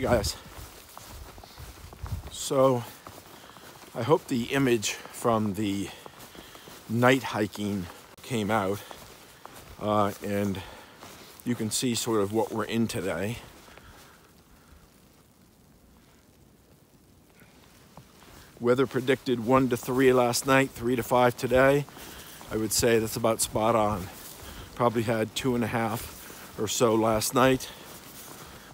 guys. So I hope the image from the night hiking came out and you can see sort of what we're in today. Weather predicted 1 to 3 last night, 3 to 5 today. I would say that's about spot on. Probably had 2.5 or so last night.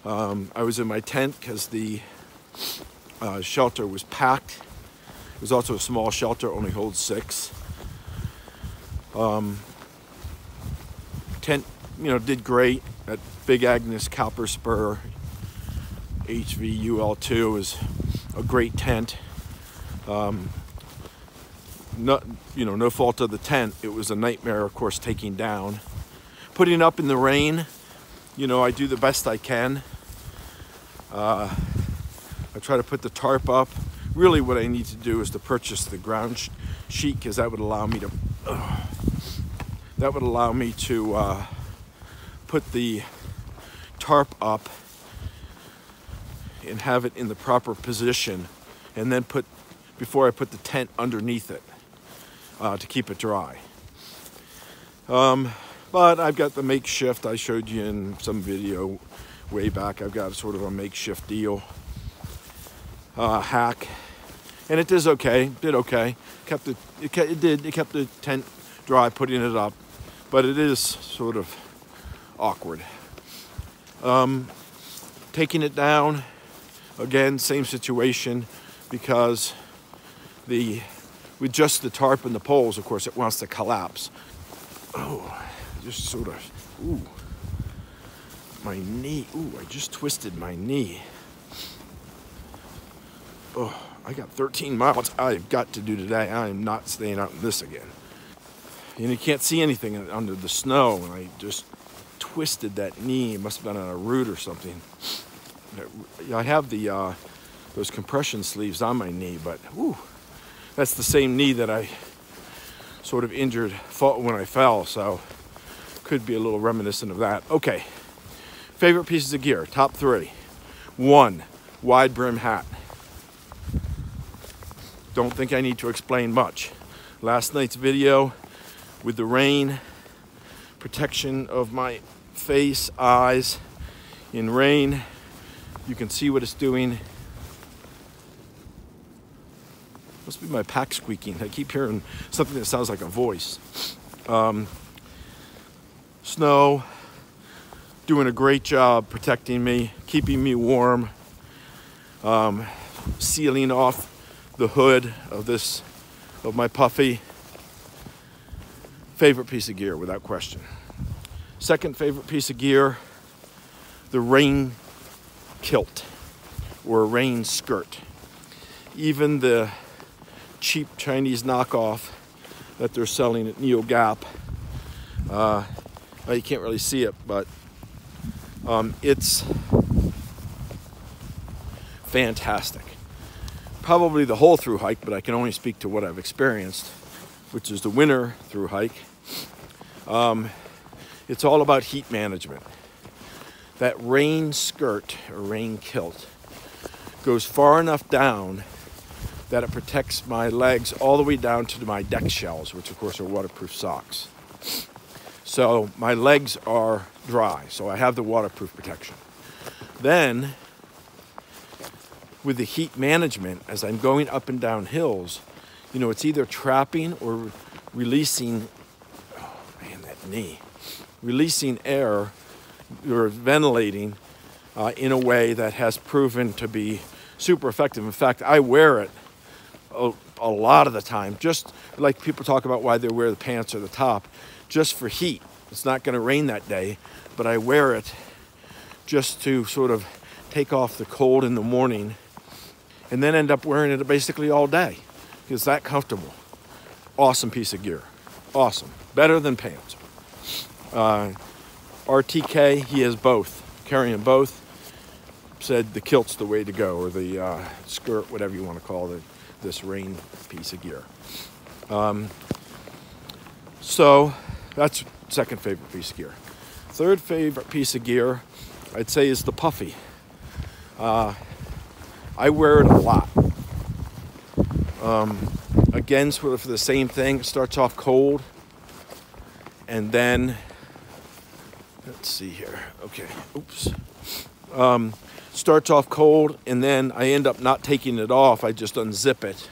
I was in my tent because the shelter was packed. It was also a small shelter, only holds 6. Tent, did great at Big Agnes Copper Spur. HVUL2 is a great tent. No fault of the tent. It was a nightmare, of course, taking down. Putting up in the rain, I do the best I can. I try to put the tarp up. Really what I need to do is to purchase the ground sheet, because that would allow me to put the tarp up and have it in the proper position, and then before I put the tent underneath it to keep it dry. But I've got the makeshift. I showed you in some video way back. I've got sort of a makeshift deal, hack, and it did okay. It kept the tent dry putting it up, but it is sort of awkward. Taking it down, again, same situation, because with just the tarp and the poles, of course, it wants to collapse. Oh, just sort of, ooh, my knee. Ooh, I just twisted my knee. Oh, I got 13 miles I've got to do today. I am not staying out in this again. And you can't see anything under the snow, and I just twisted that knee. It must have been on a root or something. I have those compression sleeves on my knee, but whew, that's the same knee that I sort of injured when I fell, so could be a little reminiscent of that. Okay, favorite pieces of gear, top 3. 1, wide brim hat. Don't think I need to explain much. Last night's video with the rain, protection of my face, eyes in rain. You can see what it's doing. Must be my pack squeaking. I keep hearing something that sounds like a voice. Snow, doing a great job protecting me, keeping me warm, sealing off the hood of my puffy. Favorite piece of gear, without question. Second favorite piece of gear, the rain kilt or rain skirt. Even the cheap Chinese knockoff that they're selling at Neo Gap, you can't really see it, but it's fantastic. Probably the whole through hike, but I can only speak to what I've experienced, which is the winter through hike. It's all about heat management. That rain skirt or rain kilt goes far enough down that it protects my legs all the way down to my deck shells, which of course are waterproof socks. So my legs are dry, so I have the waterproof protection. Then, with the heat management, as I'm going up and down hills, it's either trapping or releasing, oh man, that knee, releasing air or ventilating in a way that has proven to be super effective. In fact, I wear it a lot of the time, just like people talk about why they wear the pants or the top, just for heat. It's not going to rain that day, but I wear it just to sort of take off the cold in the morning, and then end up wearing it basically all day. It's that comfortable. Awesome piece of gear. Awesome. Better than pants. RTK, he has both. Carrying both. Said the kilt's the way to go, or the skirt, whatever you want to call it, this rain piece of gear. So that's second favorite piece of gear. Third favorite piece of gear, I'd say, is the puffy. I wear it a lot. Again, sort of for the same thing. It starts off cold, and then, let's see here. Okay, oops. Starts off cold, and then I end up not taking it off. I just unzip it.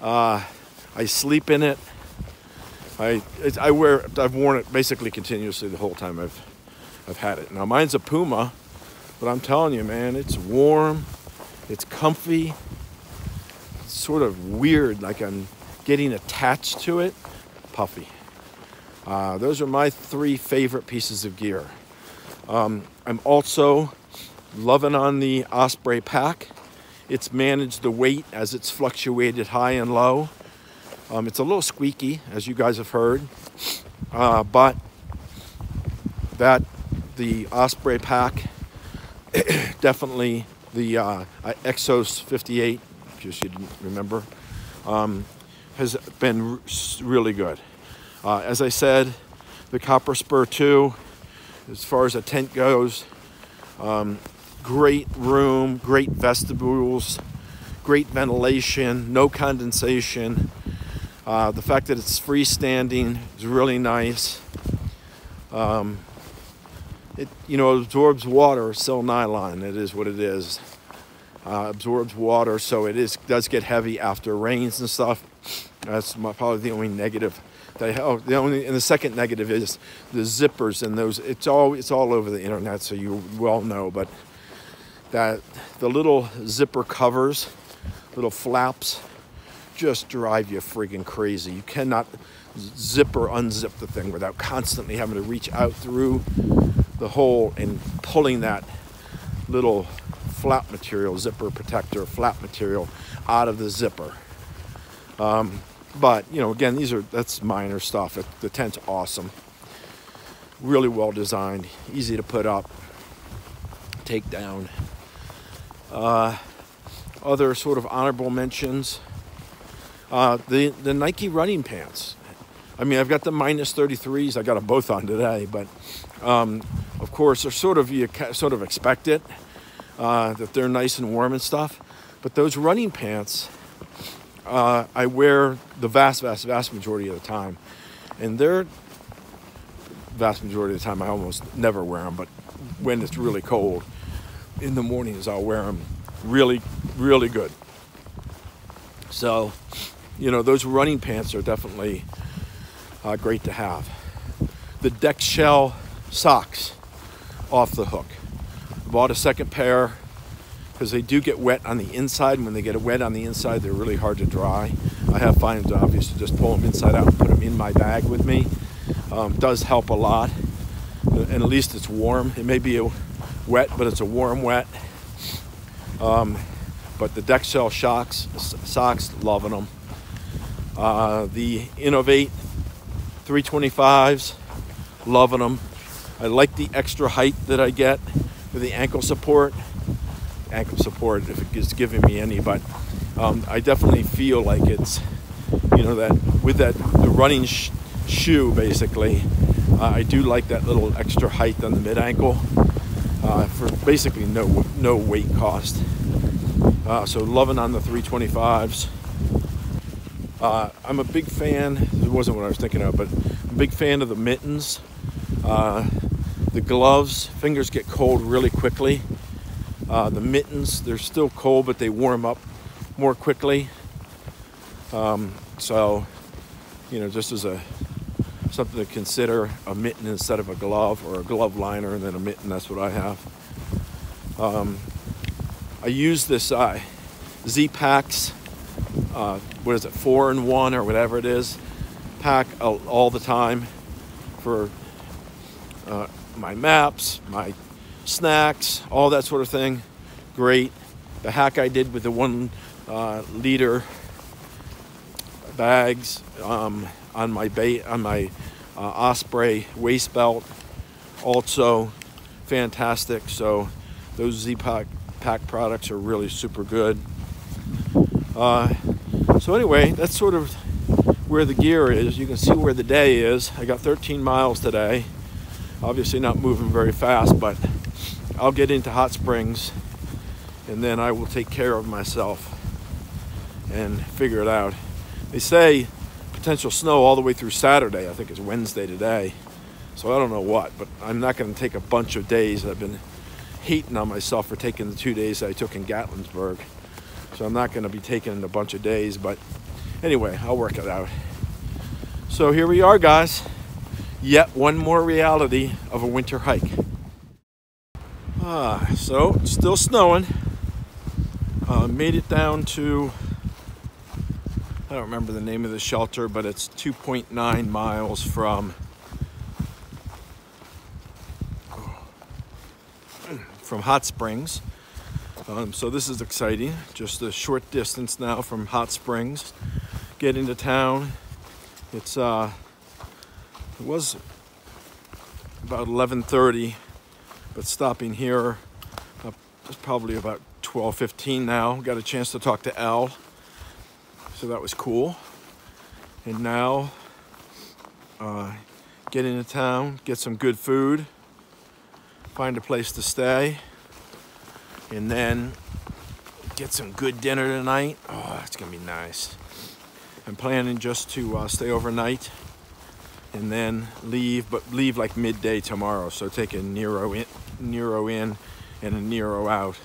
I sleep in it. I've worn it basically continuously the whole time I've had it. Now mine's a Puma, but I'm telling you, man, it's warm, it's comfy, it's sort of weird, like I'm getting attached to it. Puffy. Those are my 3 favorite pieces of gear. I'm also loving on the Osprey pack. It's managed the weight as it's fluctuated high and low. It's a little squeaky, as you guys have heard, but the Osprey pack, definitely the Exos 58, just you didn't remember, has been really good. As I said, the Copper Spur 2, as far as a tent goes, great room, great vestibules, great ventilation, no condensation. The fact that it's freestanding is really nice. It absorbs water, cell nylon. It is what it is. Absorbs water, so it does get heavy after rains and stuff. That's probably the only negative. And the second negative is the zippers and those. It's all over the internet, so you well know. But that the little zipper covers, little flaps, just drive you friggin' crazy. You cannot zip or unzip the thing without constantly having to reach out through the hole and pulling that little flap material, zipper protector, flap material out of the zipper. But, again, that's minor stuff. The tent's awesome. Really well designed, easy to put up, take down. Other sort of honorable mentions. The Nike running pants. I mean, I've got the -33s. I got them both on today, but of course, you sort of expect it, that they're nice and warm and stuff. But those running pants, I wear the vast majority of the time, and they're vast majority of the time. I almost never wear them, but when it's really cold in the mornings, I'll wear them. Really, really good. So, those running pants are definitely great to have. The deck shell socks off the hook. Bought a second pair because they do get wet on the inside. When they get wet on the inside, they're really hard to dry. I have found it obvious to just pull them inside out and put them in my bag with me. Does help a lot, and at least it's warm. It may be wet, but it's a warm wet. But the deck shell socks, loving them. The Innovate 325s, loving them. I like the extra height that I get for the ankle support. Ankle support, if it's giving me any, but I definitely feel like it's, that with the running shoe, basically, I do like that little extra height on the mid ankle for basically no weight cost. So loving on the 325s. I'm a big fan, it wasn't what I was thinking of, but I'm a big fan of the mittens. The gloves, fingers get cold really quickly. The mittens, they're still cold, but they warm up more quickly. So, just as something to consider, a mitten instead of a glove, or a glove liner and then a mitten. That's what I have. I use this Z-Packs, 4-in-1 or whatever it is, pack all the time for my maps, my snacks, all that sort of thing. Great. The hack I did with the 1 liter bags on my Osprey waist belt, also fantastic. So those Z-Pack products are really super good. So anyway, that's sort of where the gear is. You can see where the day is. I got 13 miles today. Obviously not moving very fast, but I'll get into Hot Springs and then I will take care of myself and figure it out. They say potential snow all the way through Saturday. I think it's Wednesday today. So I don't know what, but I'm not going to take a bunch of days. I've been hating on myself for taking the 2 days I took in Gatlinburg. So I'm not going to be taking a bunch of days, but anyway, I'll work it out. So here we are, guys. Yet one more reality of a winter hike. So it's still snowing. Made it down to, I don't remember the name of the shelter, but it's 2.9 miles from Hot Springs. So this is exciting. Just a short distance now from Hot Springs. Get into town. It was about 11:30, but stopping here it's probably about 12:15 now. Got a chance to talk to Al, so that was cool. And now get into town, get some good food, find a place to stay, and then get some good dinner tonight. Oh, it's gonna be nice. I'm planning just to stay overnight and then leave, but leave like midday tomorrow. So take a Nero in and a Nero out.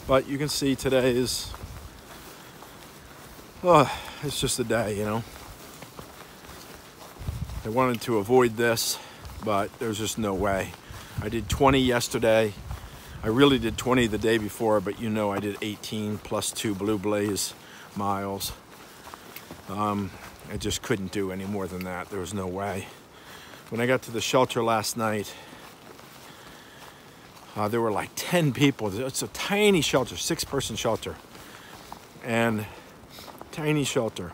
But you can see today is, it's just a day, you know. I wanted to avoid this, but there's just no way. I did 20 yesterday. I really did 20 the day before, but you know I did 18 plus 2 Blue Blaze miles. I just couldn't do any more than that. There was no way. When I got to the shelter last night, there were like 10 people. It's a tiny shelter, 6-person shelter. And tiny shelter.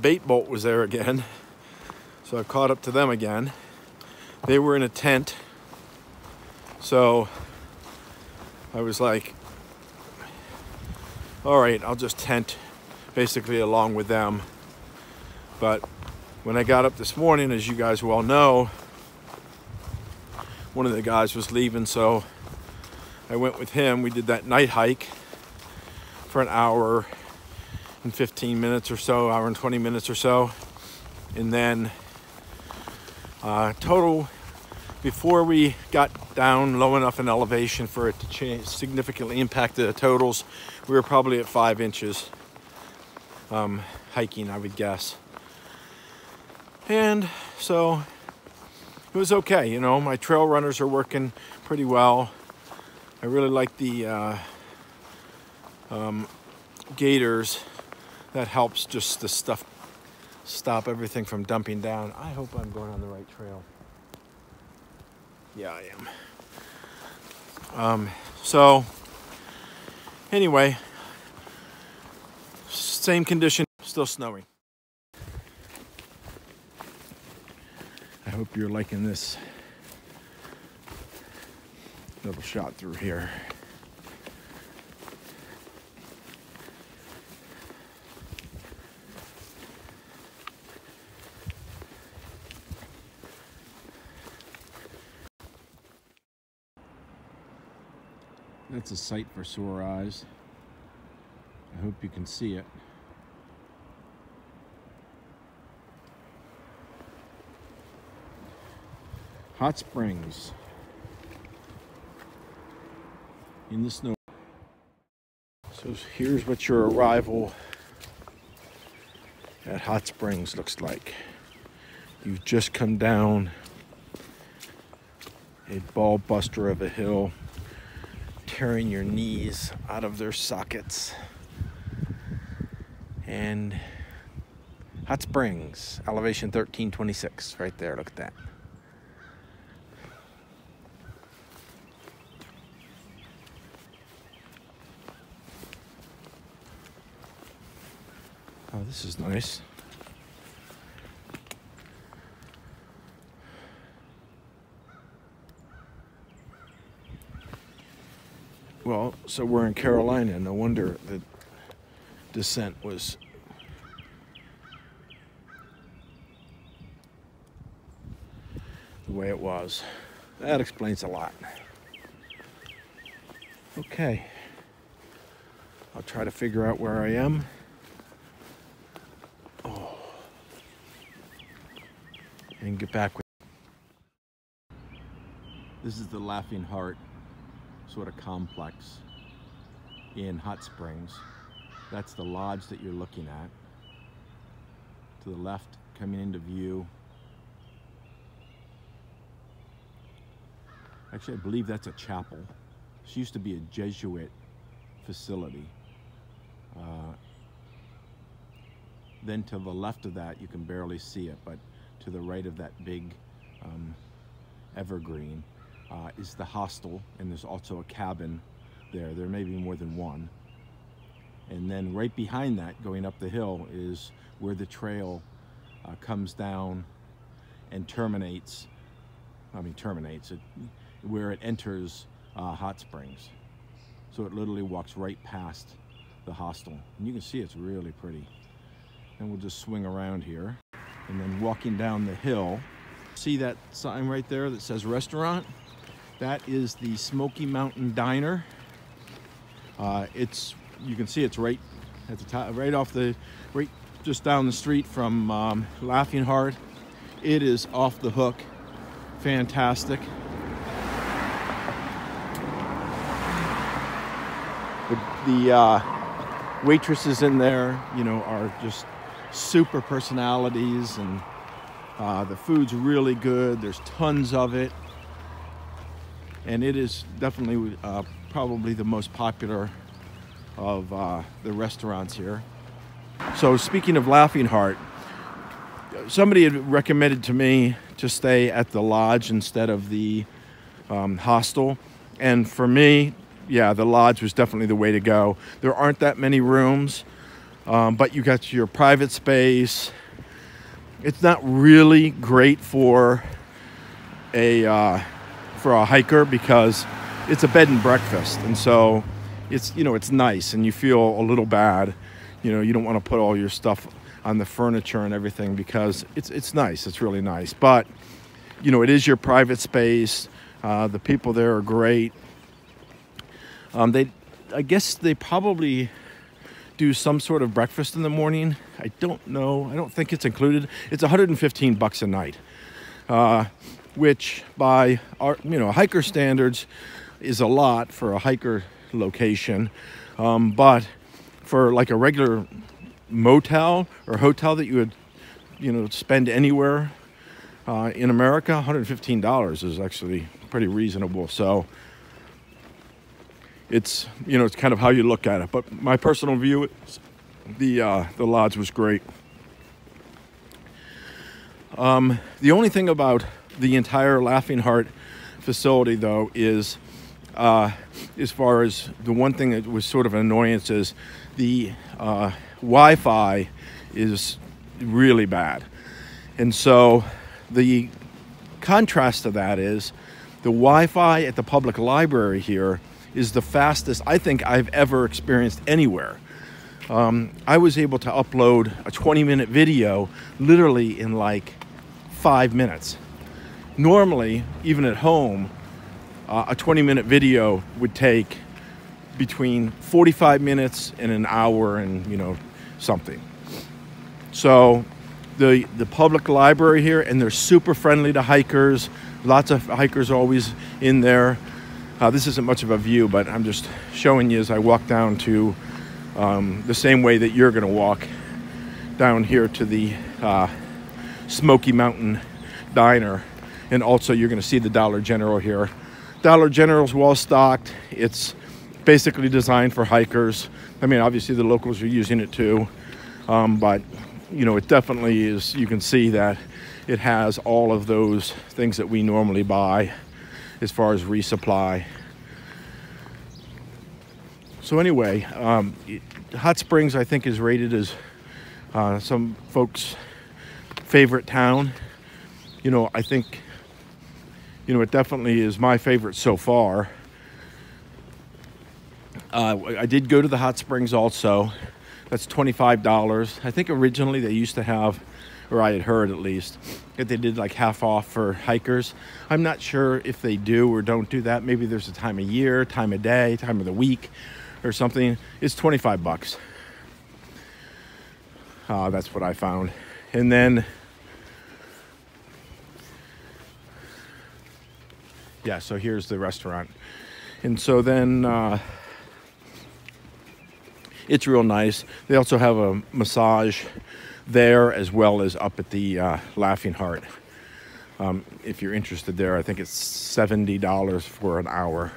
Bait Bolt was there again. So I caught up to them again. They were in a tent. So I was like, all right, I'll just tent basically along with them. But when I got up this morning, as you guys well know, one of the guys was leaving, so I went with him. We did that night hike for an hour and 15 minutes or so, hour and 20 minutes or so. And then total, before we got down low enough in elevation for it to significantly impact the totals, we were probably at 5 inches hiking, I would guess. And so it was okay, you know. My trail runners are working pretty well. I really like the gaiters. That helps just the stuff, stop everything from dumping down. I hope I'm going on the right trail. Yeah, I am. So anyway, same condition, still snowing. I hope you're liking this little shot through here. That's a sight for sore eyes. I hope you can see it. Hot Springs in the snow. So here's what your arrival at Hot Springs looks like. You've just come down a ball buster of a hill, tearing your knees out of their sockets. And Hot Springs, elevation 1326, right there, look at that. Oh, this is nice. Well, so we're in Carolina. No wonder the descent was the way it was. That explains a lot. Okay, I'll try to figure out where I am. Oh, and get back with. This is the Laughing Heart sort of complex in Hot Springs. That's the lodge that you're looking at. To the left, coming into view. Actually, I believe that's a chapel. This used to be a Jesuit facility. Then to the left of that, you can barely see it, but to the right of that big evergreen is the hostel, and there's also a cabin there. There may be more than one. And then right behind that, going up the hill, is where the trail comes down and terminates. Where it enters Hot Springs. So it literally walks right past the hostel. And you can see it's really pretty. And we'll just swing around here. And then walking down the hill, see that sign right there that says restaurant? That is the Smoky Mountain Diner. You can see it's right at the top, right just down the street from Laughing Heart. It is off the hook, fantastic. The waitresses in there, are just super personalities, and the food's really good. There's tons of it, and it is definitely probably the most popular of the restaurants here. So speaking of Laughing Heart, somebody had recommended to me to stay at the lodge instead of the hostel, and for me, yeah, the lodge was definitely the way to go. There aren't that many rooms, but you got your private space. It's not really great for a hiker because it's a bed and breakfast, and so it's nice, and you feel a little bad. You don't want to put all your stuff on the furniture and everything because it's nice. It's really nice, but it is your private space. The people there are great. I guess they probably do some sort of breakfast in the morning. I don't know. I don't think it's included. It's $115 a night, which by our hiker standards is a lot for a hiker location, but for like a regular motel or hotel that you would spend anywhere in America, $115 is actually pretty reasonable. So it's it's kind of how you look at it, but my personal view is the lodge was great. The only thing about the entire Laughing Heart facility, though, is as far as the one thing that was sort of an annoyance is the Wi-Fi is really bad, and so the contrast to that is the Wi-Fi at the public library here is the fastest I think I've ever experienced anywhere. I was able to upload a 20-minute video literally in like 5 minutes. Normally, even at home, a 20-minute video would take between 45 minutes and an hour and something. So the public library here, and they're super friendly to hikers. Lots of hikers always in there. This isn't much of a view, but I'm just showing you as I walk down to the same way that you're going to walk down here to the Smoky Mountain Diner. And also you're going to see the Dollar General here. Dollar General's well stocked. It's basically designed for hikers. I mean, obviously the locals are using it too, but it definitely is. You can see that it has all of those things that we normally buy as far as resupply. So anyway, Hot Springs I think is rated as some folks' favorite town. I think it definitely is my favorite so far. I did go to the Hot Springs also. That's $25. I think originally they used to have, or I had heard at least, that they did like half off for hikers. I'm not sure if they do or don't do that. Maybe there's a time of year, time of day, time of the week or something. It's $25. That's what I found. And then, yeah, so here's the restaurant. And so then it's real nice. They also have a massage there as well as up at the Laughing Heart. If you're interested there, I think it's $70 for an hour.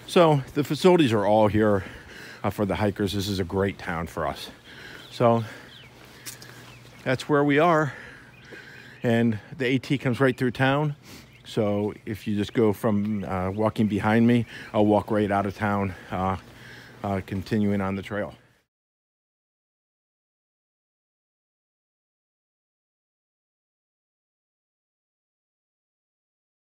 So the facilities are all here for the hikers. This is a great town for us. So that's where we are. And the AT comes right through town. So if you just go from walking behind me, I'll walk right out of town, continuing on the trail.